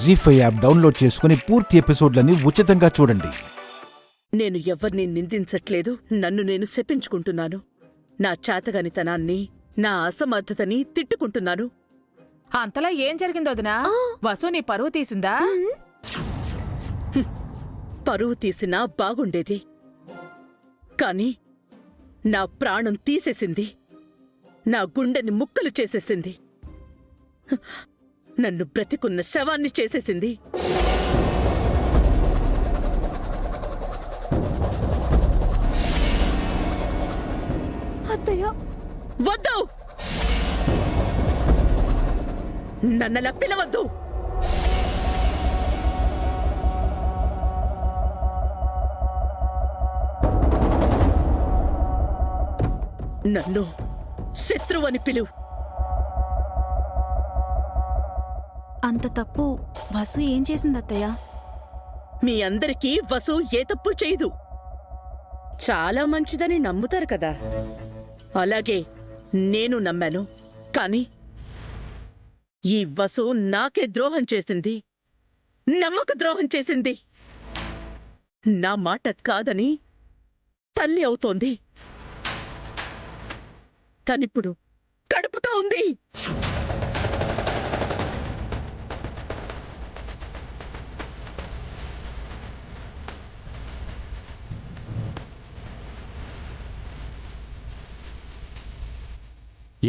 జీ5 app download చేసుకుని పూర్తి ఎపిసోడ్లని ఉచితంగా చూడండి. నేను ఎవ్వరినీ నిందించట్లేదు, నన్ను నేను శపించుకుంటున్నాను. నా చేతగానితనాన్ని, నా అసమర్థతని తిట్టుకుంటున్నాను. అంతలా ఏం జరిగిందో వదినా? వసు నీ పరువు తీసిందా? పరువు తీసినా బాగుండేది, కాని నా ప్రాణం తీసేసింది, నా గుండెని ముక్కలు చేసేసింది, నన్ను బ్రతికున్న శవాన్ని చేసేసింది. అత్తయ్య, వద్దు, నన్నలా పిలవద్దు. నన్ను శత్రువని పిలువు. అంత తప్పు వసు ఏం చేసింది అత్తయ్య? మీ అందరికీ వసు ఏ తప్పు చేయదు, చాలా మంచిదని నమ్ముతారు కదా, అలాగే నేను నమ్మాను. కాని ఈ వసు నాకే ద్రోహం చేసింది, నమ్మక ద్రోహం చేసింది. నా మాట కాదని తల్లి అవుతోంది, తనిప్పుడు కడుపుతో ఉంది.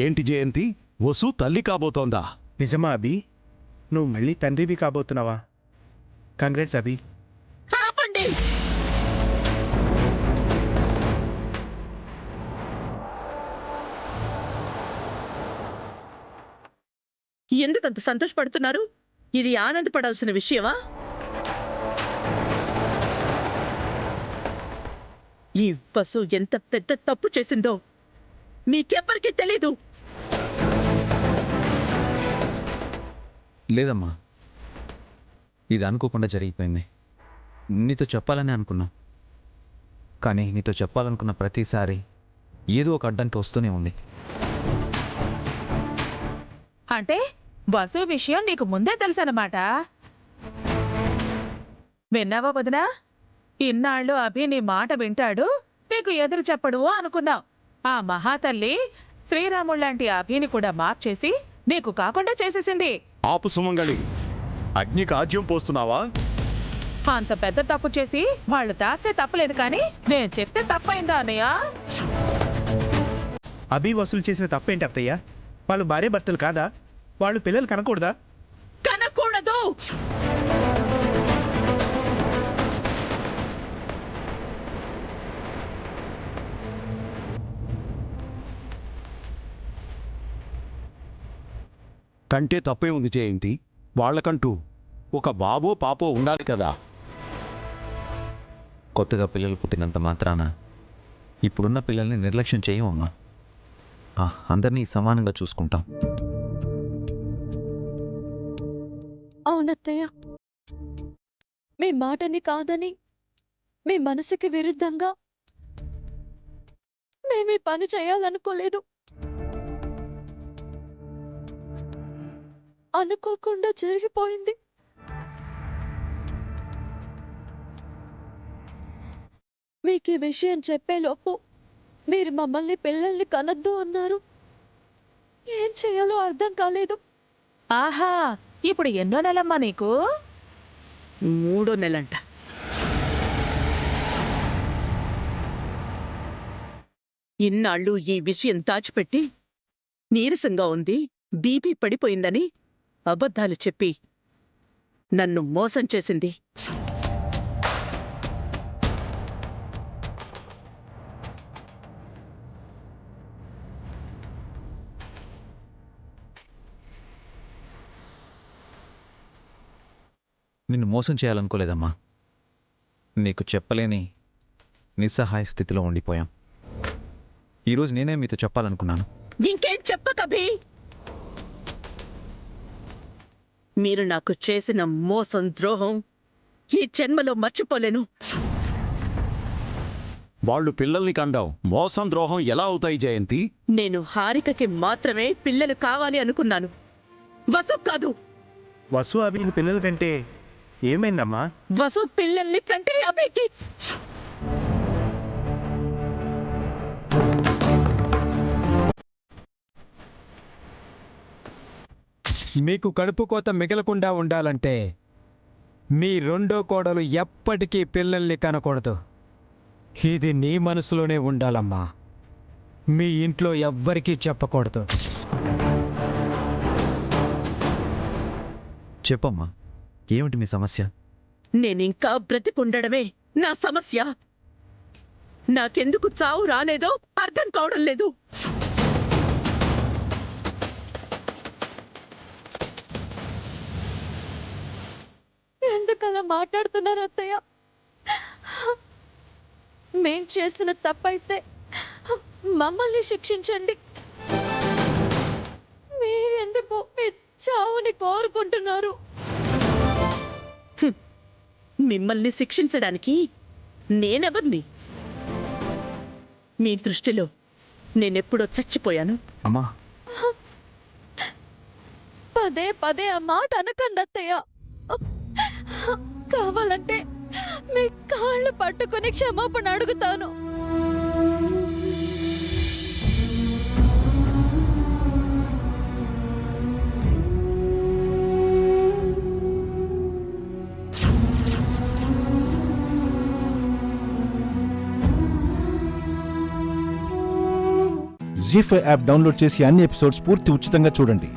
ఏంటి జయంతి, వసు తల్లి కాబోతోందా? నిజమా అభి? నువ్వు మళ్ళీ తండ్రివి కాబోతున్నావా? కంగ్రాట్స్ అభి. ఆపండి! ఎందుకంత సంతోషపడుతున్నారు? ఇది ఆనందపడాల్సిన విషయమా? ఈ వసు ఎంత పెద్ద తప్పు చేసిందో మీకెవ్వరికీ తెలీదు. లేదమ్మా, ఇది అనుకోకుండా జరిగిపోయింది. నీతో చెప్పాలని అనుకున్నా, కానీ నీతో చెప్పాలనుకున్న ప్రతిసారి ఏదో ఒక అడ్డంకి వస్తూనే ఉంది. అంటే వసు విషయం నీకు ముందే తెలుసన్నమాట. విన్నావా వదినా? ఇన్నాళ్ళు అభి నీ మాట వింటాడు, నీకు ఎదురు చెప్పడు అనుకున్నావు. ఆ మహాతల్లి శ్రీరాముళ్లాంటి అభిని కూడా మార్చేసి నీకు కాకుండా చేసేసింది. ఆపు సుమంగళి, అగ్నికి ఆజ్యం పోస్తున్నావా? అంత పెద్ద తప్పు చేసి వాళ్ళు దాస్తే తప్పలేదు, కానీ నేను చెప్తే తప్పైందా అన్నయ్య? అభి వసూలు చేసిన తప్పేంటి అత్తయ్య? వాళ్ళు భార్య భర్తలు కాదా? వాళ్ళు పిల్లలు కనకూడదా? కనకూడదు. కంటే తప్పే ఉంది జయంతి, వాళ్ళకంటూ ఒక బాబో పాపో ఉండాలి కదా. కొత్తగా పిల్లలు పుట్టినంత మాత్రాన ఇప్పుడున్న పిల్లల్ని నిర్లక్ష్యం చేయమమ్మా. అందరినీ సమానంగా చూసుకుంటాం. అవునత్తయ్య, మీ మాటని కాదని, మీ మనసుకి విరుద్ధంగా మేమీ పని చేయాలనుకోలేదు. అనుకోకుండా జరిగిపోయింది. మీకు ఈ విషయం చెప్పేలోపు మీరు మమ్మల్ని పిల్లల్ని కనొద్దు అన్నారు. ఏం చేయాలో అర్థం కాలేదు. ఆహా, ఇప్పుడు ఎన్నో నెలమ్మా నీకు? 3వ నెలంట. ఇన్నాళ్ళు ఈ విషయం దాచిపెట్టి నీరసంగా ఉంది, బీపీ పడిపోయిందని అబద్ధాలు చెప్పి నన్ను మోసం చేసింది. నిన్ను మోసం చేయాలనుకోలేదమ్మా. నీకు చెప్పలేని నిస్సహాయ స్థితిలో ఉండిపోయాం. ఈరోజు నేనే మీతో చెప్పాలనుకున్నాను. ఇంకేం చెప్పకభి. మీరు నాకు చేసిన మోసం, ద్రోహం ఈ జన్మలో మర్చిపోలేను. వాళ్ళు పిల్లల్ని కండావు, మోసం ద్రోహం ఎలా అవుతాయి జయంతి? నేను హారికకి మాత్రమే పిల్లలు కావాలి అనుకున్నాను, వసు కాదు. వసు అభిని పిల్లల కంటే ఏమైందమ్మా? వసు పిల్లల్ని కంటే అభికి మీకు కడుపు కోత మిగలకుండా ఉండాలంటే మీ రెండో కోడలు ఎప్పటికీ పిల్లల్ని కనకూడదు. ఇది నీ మనసులోనే ఉండాలమ్మా. మీ ఇంట్లో ఎవ్వరికీ చెప్పకూడదు. చెప్పమ్మా, ఏమిటి మీ సమస్య? నేనింకా బ్రతికుండడమే నా సమస్య. నాకెందుకు చావు రాలేదో అర్థం కావడం లేదు. ఎందుకలా మాట్లాడుతున్నారు అత్తయ్య? మేం చేసిన తప్పైతే మమ్మల్ని శిక్షించండి. మీరెందుకు మీ చావుని కోరుకుంటున్నారు? మిమ్మల్ని శిక్షించడానికి నేనెవర్ని? మీ దృష్టిలో నేనెప్పుడో చచ్చిపోయాను. అమ్మా, పదే పదే ఆ మాట అనకండి అత్తయ్య. కావాలంటే మీ కాళ్ళు పట్టుకుని క్షమాపణ అడుగుతాను. జీ5 యాప్ డౌన్లోడ్ చేసి అన్ని ఎపిసోడ్స్ పూర్తి ఉచితంగా చూడండి.